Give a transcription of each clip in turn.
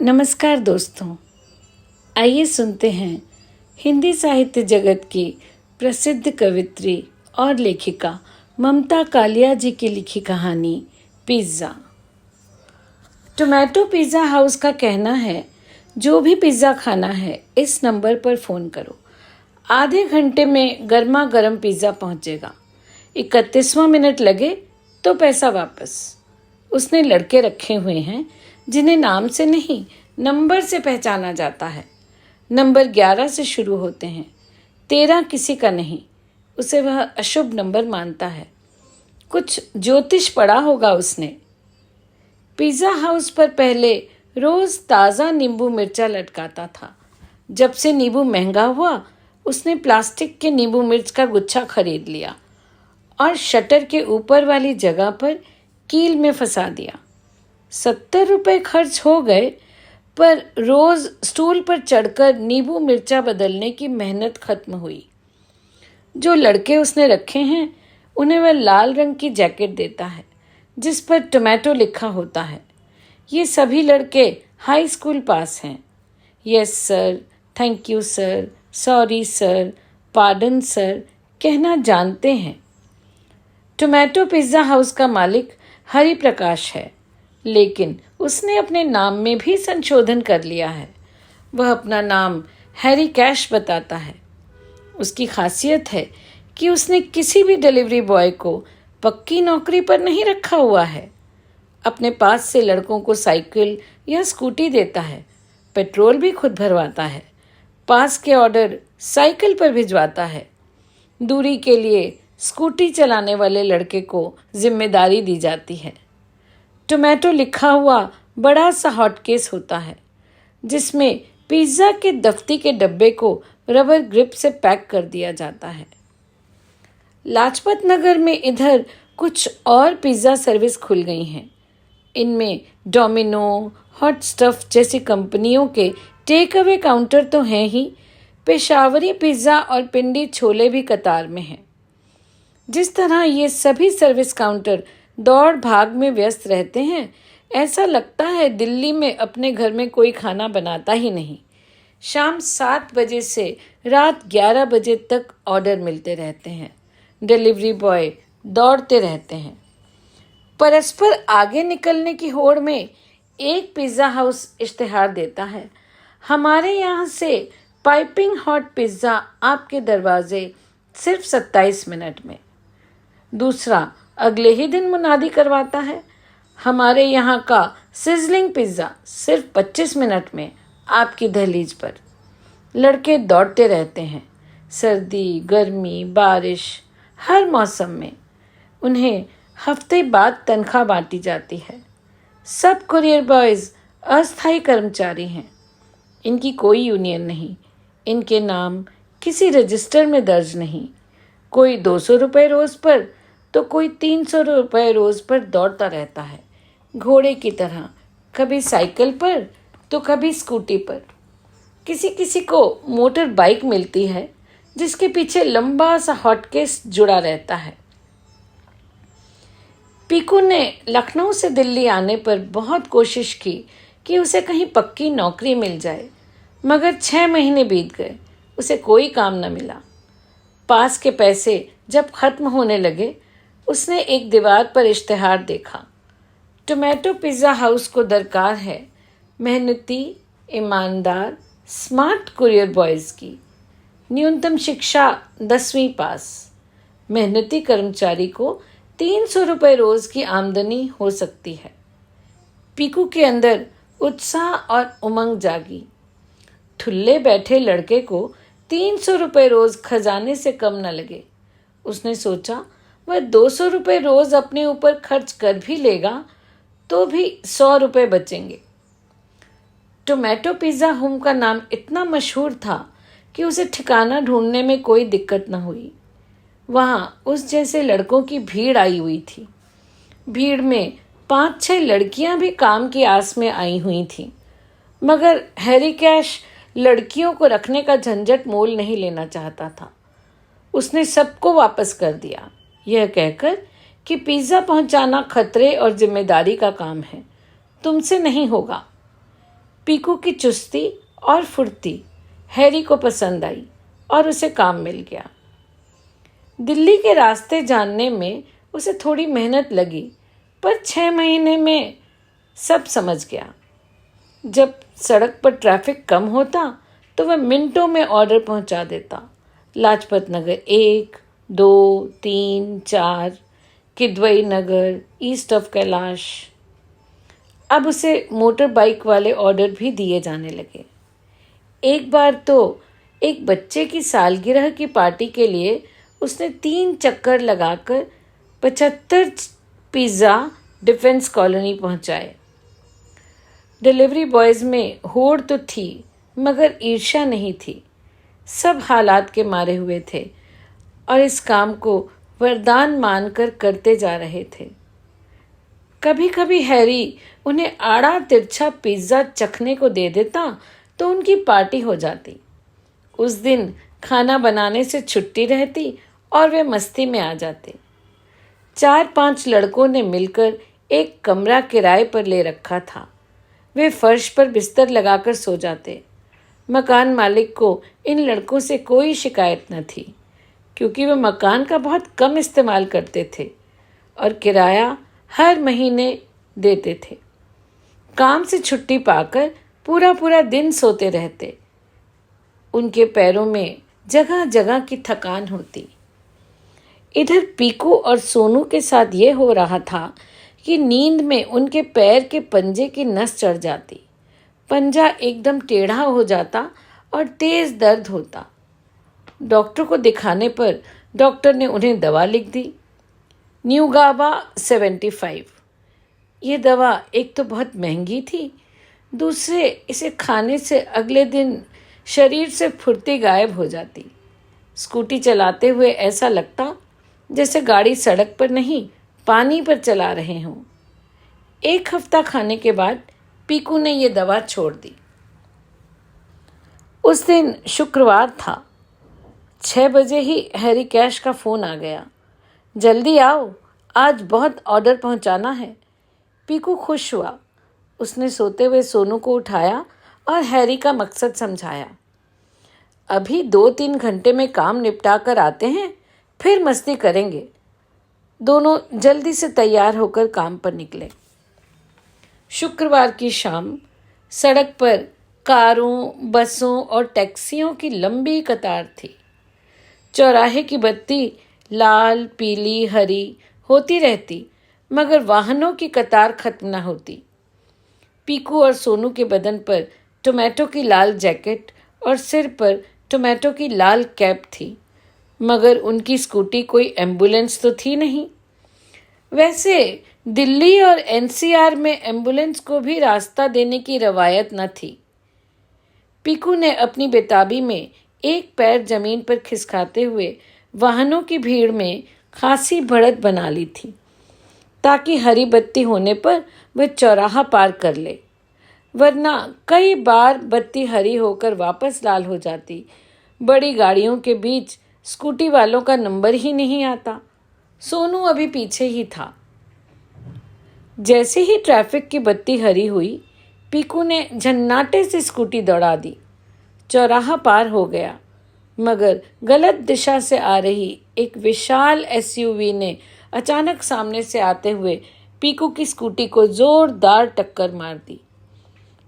नमस्कार दोस्तों, आइए सुनते हैं हिंदी साहित्य जगत की प्रसिद्ध कवित्री और लेखिका ममता कालिया जी की लिखी कहानी पिज़्ज़ा। टोमेटो पिज़्ज़ा हाउस का कहना है, जो भी पिज़्ज़ा खाना है इस नंबर पर फ़ोन करो, आधे घंटे में गर्मा गर्म पिज़्ज़ा पहुंचेगा। 31वां मिनट लगे तो पैसा वापस। उसने लड़के रखे हुए हैं जिन्हें नाम से नहीं नंबर से पहचाना जाता है। नंबर 11 से शुरू होते हैं, 13 किसी का नहीं, उसे वह अशुभ नंबर मानता है। कुछ ज्योतिष पढ़ा होगा उसने। पिज़्ज़ा हाउस पर पहले रोज ताज़ा नींबू मिर्चा लटकाता था। जब से नींबू महंगा हुआ, उसने प्लास्टिक के नींबू मिर्च का गुच्छा खरीद लिया और शटर के ऊपर वाली जगह पर कील में फंसा दिया। 70 रुपये खर्च हो गए, पर रोज स्टूल पर चढ़कर नींबू मिर्चा बदलने की मेहनत खत्म हुई। जो लड़के उसने रखे हैं उन्हें वह लाल रंग की जैकेट देता है जिस पर टोमेटो लिखा होता है। ये सभी लड़के हाई स्कूल पास हैं। Yes sir, thank you sir, sorry sir, pardon sir कहना जानते हैं। टोमेटो पिज़्ज़ा हाउस का मालिक हरि प्रकाश है, लेकिन उसने अपने नाम में भी संशोधन कर लिया है। वह अपना नाम हैरी कैश बताता है। उसकी खासियत है कि उसने किसी भी डिलीवरी बॉय को पक्की नौकरी पर नहीं रखा हुआ है। अपने पास से लड़कों को साइकिल या स्कूटी देता है, पेट्रोल भी खुद भरवाता है, पास के ऑर्डर साइकिल पर भिजवाता है। दूरी के लिए स्कूटी चलाने वाले लड़के को जिम्मेदारी दी जाती है। टोमेटो लिखा हुआ बड़ा सा हॉटकेस होता है जिसमें पिज़्ज़ा के दफ्ती के डब्बे को रबर ग्रिप से पैक कर दिया जाता है। लाजपत नगर में इधर कुछ और पिज़्ज़ा सर्विस खुल गई हैं। इनमें डोमिनो, हॉट स्टफ जैसी कंपनियों के टेक अवे काउंटर तो हैं ही, पेशावरी पिज़्ज़ा और पिंडी छोले भी कतार में हैं। जिस तरह ये सभी सर्विस काउंटर दौड़ भाग में व्यस्त रहते हैं, ऐसा लगता है दिल्ली में अपने घर में कोई खाना बनाता ही नहीं। शाम 7 बजे से रात 11 बजे तक ऑर्डर मिलते रहते हैं। डिलीवरी बॉय दौड़ते रहते हैं। परस्पर आगे निकलने की होड़ में एक पिज़्ज़ा हाउस इश्तिहार देता है, हमारे यहाँ से पाइपिंग हॉट पिज़्ज़ा आपके दरवाजे सिर्फ 27 मिनट में। दूसरा अगले ही दिन मुनादी करवाता है, हमारे यहाँ का सिजलिंग पिज़्ज़ा सिर्फ 25 मिनट में आपकी दहलीज पर। लड़के दौड़ते रहते हैं, सर्दी, गर्मी, बारिश, हर मौसम में। उन्हें हफ्ते बाद तनख्वाह बांटी जाती है। सब कुरियर बॉयज़ अस्थायी कर्मचारी हैं। इनकी कोई यूनियन नहीं, इनके नाम किसी रजिस्टर में दर्ज नहीं। कोई 200 रुपये रोज़ पर तो कोई 300 रुपये रोज़ पर दौड़ता रहता है, घोड़े की तरह, कभी साइकिल पर तो कभी स्कूटी पर। किसी किसी को मोटर बाइक मिलती है जिसके पीछे लंबा सा हॉटकेस जुड़ा रहता है। पीकू ने लखनऊ से दिल्ली आने पर बहुत कोशिश की कि उसे कहीं पक्की नौकरी मिल जाए, मगर 6 महीने बीत गए, उसे कोई काम न मिला। पास के पैसे जब खत्म होने लगे, उसने एक दीवार पर इश्तिहार देखा, टोमेटो पिज़्ज़ा हाउस को दरकार है मेहनती, ईमानदार, स्मार्ट कुरियर बॉयज़ की। न्यूनतम शिक्षा 10वीं पास। मेहनती कर्मचारी को 300 रुपये रोज़ की आमदनी हो सकती है। पीकू के अंदर उत्साह और उमंग जागी। ठुल्ले बैठे लड़के को 300 रुपये रोज़ खजाने से कम न लगे। उसने सोचा, वह 200 रुपये रोज़ अपने ऊपर खर्च कर भी लेगा तो भी 100 रुपये बचेंगे। टोमेटो पिज़्ज़ा होम का नाम इतना मशहूर था कि उसे ठिकाना ढूंढने में कोई दिक्कत न हुई। वहाँ उस जैसे लड़कों की भीड़ आई हुई थी। भीड़ में 5-6 लड़कियाँ भी काम की आस में आई हुई थीं, मगर हैरी कैश लड़कियों को रखने का झंझट मोल नहीं लेना चाहता था। उसने सबको वापस कर दिया, यह कहकर कि पिज़्ज़ा पहुंचाना खतरे और जिम्मेदारी का काम है, तुमसे नहीं होगा। पीकू की चुस्ती और फुर्ती हैरी को पसंद आई और उसे काम मिल गया। दिल्ली के रास्ते जानने में उसे थोड़ी मेहनत लगी, पर 6 महीने में सब समझ गया। जब सड़क पर ट्रैफिक कम होता तो वह मिनटों में ऑर्डर पहुंचा देता। लाजपत नगर 1, 2, 3, 4, किदवई नगर, ईस्ट ऑफ कैलाश। अब उसे मोटर बाइक वाले ऑर्डर भी दिए जाने लगे। एक बार तो एक बच्चे की सालगिरह की पार्टी के लिए उसने 3 चक्कर लगाकर 75 पिज़्ज़ा डिफेंस कॉलोनी पहुंचाए। डिलीवरी बॉयज़ में होड़ तो थी, मगर ईर्ष्या नहीं थी। सब हालात के मारे हुए थे और इस काम को वरदान मानकर करते जा रहे थे। कभी कभी हैरी उन्हें आड़ा तिरछा पिज्ज़ा चखने को दे देता तो उनकी पार्टी हो जाती। उस दिन खाना बनाने से छुट्टी रहती और वे मस्ती में आ जाते। 4-5 लड़कों ने मिलकर एक कमरा किराए पर ले रखा था। वे फर्श पर बिस्तर लगाकर सो जाते। मकान मालिक को इन लड़कों से कोई शिकायत न थी, क्योंकि वे मकान का बहुत कम इस्तेमाल करते थे और किराया हर महीने देते थे। काम से छुट्टी पाकर पूरा पूरा दिन सोते रहते। उनके पैरों में जगह जगह की थकान होती। इधर पीकू और सोनू के साथ ये हो रहा था कि नींद में उनके पैर के पंजे की नस चढ़ जाती। पंजा एकदम टेढ़ा हो जाता और तेज दर्द होता। डॉक्टर को दिखाने पर डॉक्टर ने उन्हें दवा लिख दी, न्यूगाबा 75। ये दवा एक तो बहुत महंगी थी, दूसरे इसे खाने से अगले दिन शरीर से फुर्ती गायब हो जाती। स्कूटी चलाते हुए ऐसा लगता जैसे गाड़ी सड़क पर नहीं, पानी पर चला रहे हों। 1 हफ्ता खाने के बाद पीकू ने ये दवा छोड़ दी। उस दिन शुक्रवार था। 6 बजे ही हैरी कैश का फ़ोन आ गया। जल्दी आओ, आज बहुत ऑर्डर पहुंचाना है। पीकू खुश हुआ। उसने सोते हुए सोनू को उठाया और हैरी का मकसद समझाया। अभी 2-3 घंटे में काम निपटा कर आते हैं, फिर मस्ती करेंगे। दोनों जल्दी से तैयार होकर काम पर निकले। शुक्रवार की शाम सड़क पर कारों, बसों और टैक्सियों की लंबी कतार थी। चौराहे की बत्ती लाल, पीली, हरी होती रहती, मगर वाहनों की कतार खत्म न होती। पीकू और सोनू के बदन पर टोमेटो की लाल जैकेट और सिर पर टोमेटो की लाल कैप थी, मगर उनकी स्कूटी कोई एम्बुलेंस तो थी नहीं। वैसे दिल्ली और एनसीआर में एम्बुलेंस को भी रास्ता देने की रवायत न थी। पीकू ने अपनी बेताबी में एक पैर जमीन पर खिसकाते हुए वाहनों की भीड़ में खासी बढ़त बना ली थी, ताकि हरी बत्ती होने पर वह चौराहा पार कर ले, वरना कई बार बत्ती हरी होकर वापस लाल हो जाती। बड़ी गाड़ियों के बीच स्कूटी वालों का नंबर ही नहीं आता। सोनू अभी पीछे ही था। जैसे ही ट्रैफिक की बत्ती हरी हुई, पीकू ने झन्नाटे से स्कूटी दौड़ा दी। चौराहा पार हो गया, मगर गलत दिशा से आ रही एक विशाल एसयूवी ने अचानक सामने से आते हुए पीकू की स्कूटी को जोरदार टक्कर मार दी।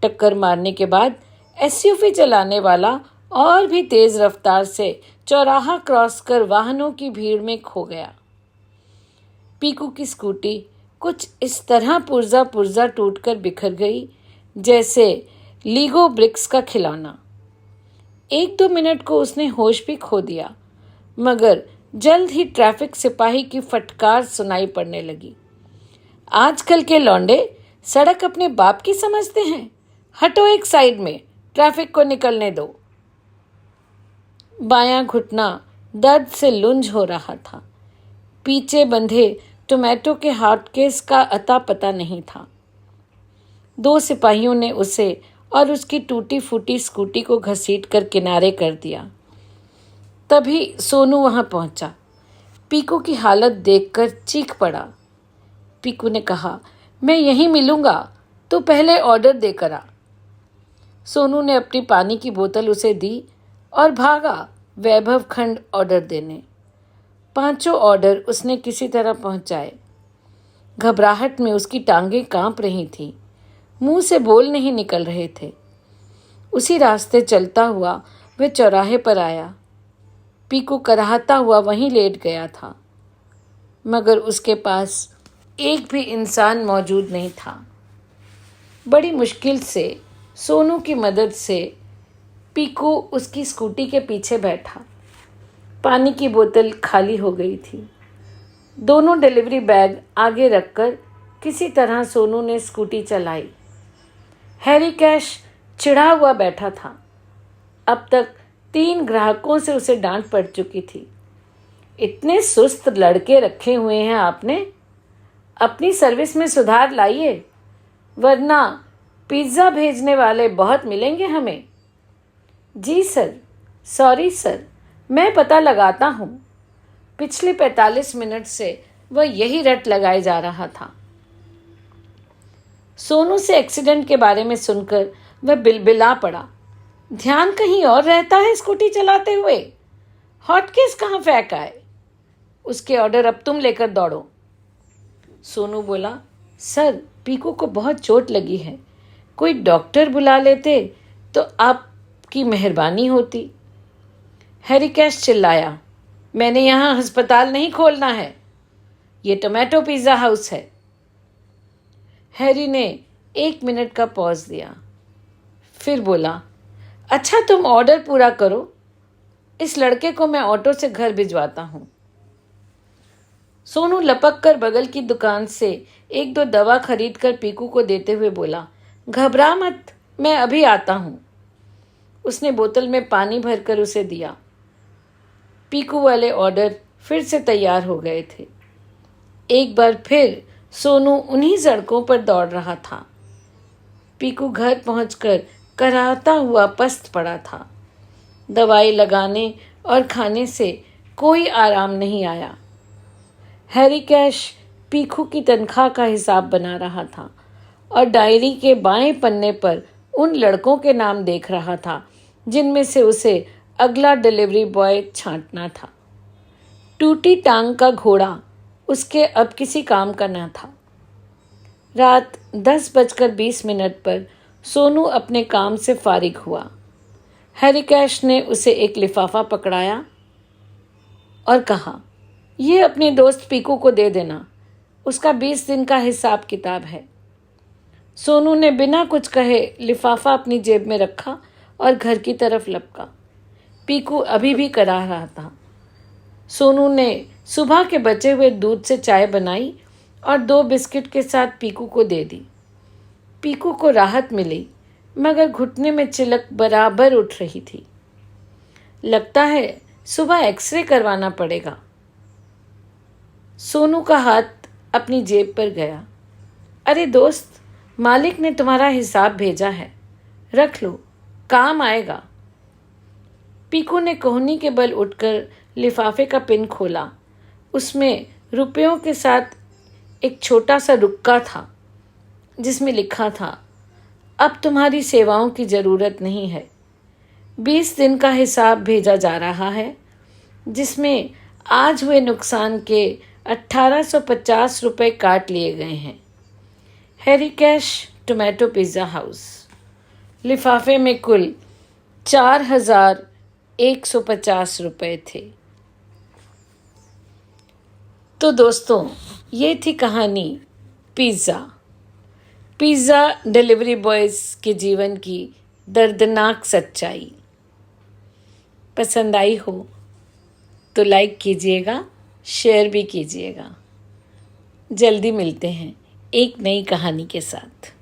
टक्कर मारने के बाद एसयूवी चलाने वाला और भी तेज रफ्तार से चौराहा क्रॉस कर वाहनों की भीड़ में खो गया। पीकू की स्कूटी कुछ इस तरह पुर्जा पुर्जा टूटकर बिखर गई जैसे लीगो ब्रिक्स का खिलौना। 1-2 मिनट को उसने होश भी खो दिया, मगर जल्द ही ट्रैफिक सिपाही की फटकार सुनाई पड़ने लगी। आजकल के लौंडे सड़क अपने बाप की समझते हैं। हटो एक साइड में, ट्रैफिक को निकलने दो। बायां घुटना दर्द से लुंज हो रहा था। पीछे बंधे टोमेटो के हॉटकेस का अता पता नहीं था। 2 सिपाहियों ने उसे और उसकी टूटी फूटी स्कूटी को घसीटकर किनारे कर दिया। तभी सोनू वहां पहुंचा। पीकू की हालत देखकर चीख पड़ा। पीकू ने कहा, मैं यहीं मिलूंगा, तो पहले ऑर्डर देकर आ। सोनू ने अपनी पानी की बोतल उसे दी और भागा वैभव खंड ऑर्डर देने। 5 ऑर्डर उसने किसी तरह पहुंचाए। घबराहट में उसकी टांगें कांप रही थीं, मुंह से बोल नहीं निकल रहे थे। उसी रास्ते चलता हुआ वह चौराहे पर आया। पीकू कराहता हुआ वहीं लेट गया था, मगर उसके पास एक भी इंसान मौजूद नहीं था। बड़ी मुश्किल से सोनू की मदद से पीकू उसकी स्कूटी के पीछे बैठा। पानी की बोतल खाली हो गई थी। दोनों डिलीवरी बैग आगे रखकर किसी तरह सोनू ने स्कूटी चलाई। हैरी कैश चिढ़ा हुआ बैठा था। अब तक 3 ग्राहकों से उसे डांट पड़ चुकी थी। इतने सुस्त लड़के रखे हुए हैं आपने, अपनी सर्विस में सुधार लाइए, वरना पिज़्ज़ा भेजने वाले बहुत मिलेंगे हमें। जी सर, सॉरी सर, मैं पता लगाता हूँ। पिछले 45 मिनट से वह यही रट लगाए जा रहा था। सोनू से एक्सीडेंट के बारे में सुनकर वह बिलबिला पड़ा। ध्यान कहीं और रहता है स्कूटी चलाते हुए। हॉटकेस कहाँ फेंक आए? उसके ऑर्डर अब तुम लेकर दौड़ो। सोनू बोला, सर पीकू को बहुत चोट लगी है, कोई डॉक्टर बुला लेते तो आपकी मेहरबानी होती। हैरी कैश चिल्लाया, मैंने यहाँ अस्पताल नहीं खोलना है, ये टोमेटो पिज़्ज़ा हाउस है। हैरी ने 1 मिनट का पॉज दिया, फिर बोला, अच्छा तुम ऑर्डर पूरा करो, इस लड़के को मैं ऑटो से घर भिजवाता हूँ। सोनू लपक कर बगल की दुकान से 1-2 दवा खरीद कर पीकू को देते हुए बोला, घबरा मत, मैं अभी आता हूँ। उसने बोतल में पानी भरकर उसे दिया। पीकू वाले ऑर्डर फिर से तैयार हो गए थे। एक बार फिर सोनू उन्हीं सड़कों पर दौड़ रहा था। पीकू घर पहुंचकर कराहता हुआ पस्त पड़ा था। दवाई लगाने और खाने से कोई आराम नहीं आया। हैरी कैश पीकू की तनख्वाह का हिसाब बना रहा था और डायरी के बाएं पन्ने पर उन लड़कों के नाम देख रहा था जिनमें से उसे अगला डिलीवरी बॉय छांटना था। टूटी टांग का घोड़ा उसके अब किसी काम का न था। रात 10:20 पर सोनू अपने काम से फारिग हुआ। हैरी कैश ने उसे एक लिफाफा पकड़ाया और कहा, ये अपने दोस्त पीकू को दे देना, उसका 20 दिन का हिसाब किताब है। सोनू ने बिना कुछ कहे लिफाफा अपनी जेब में रखा और घर की तरफ लपका। पीकू अभी भी कराह रहा था। सोनू ने सुबह के बचे हुए दूध से चाय बनाई और 2 बिस्किट के साथ पीकू को दे दी। पीकू को राहत मिली, मगर घुटने में चिलक बराबर उठ रही थी। लगता है सुबह एक्सरे करवाना पड़ेगा। सोनू का हाथ अपनी जेब पर गया। अरे दोस्त, मालिक ने तुम्हारा हिसाब भेजा है, रख लो, काम आएगा। पीकू ने कोहनी के बल उठकर लिफाफे का पिन खोला। उसमें रुपयों के साथ एक छोटा सा रुक्का था जिसमें लिखा था, अब तुम्हारी सेवाओं की ज़रूरत नहीं है। 20 दिन का हिसाब भेजा जा रहा है, जिसमें आज हुए नुकसान के 1850 रुपये काट लिए गए हैं। Harry cash, tomato pizza house. लिफाफे में कुल 4150 रुपये थे। तो दोस्तों, ये थी कहानी पिज़्ज़ा डिलीवरी बॉयज़ के जीवन की दर्दनाक सच्चाई। पसंद आई हो तो लाइक कीजिएगा, शेयर भी कीजिएगा। जल्दी मिलते हैं एक नई कहानी के साथ।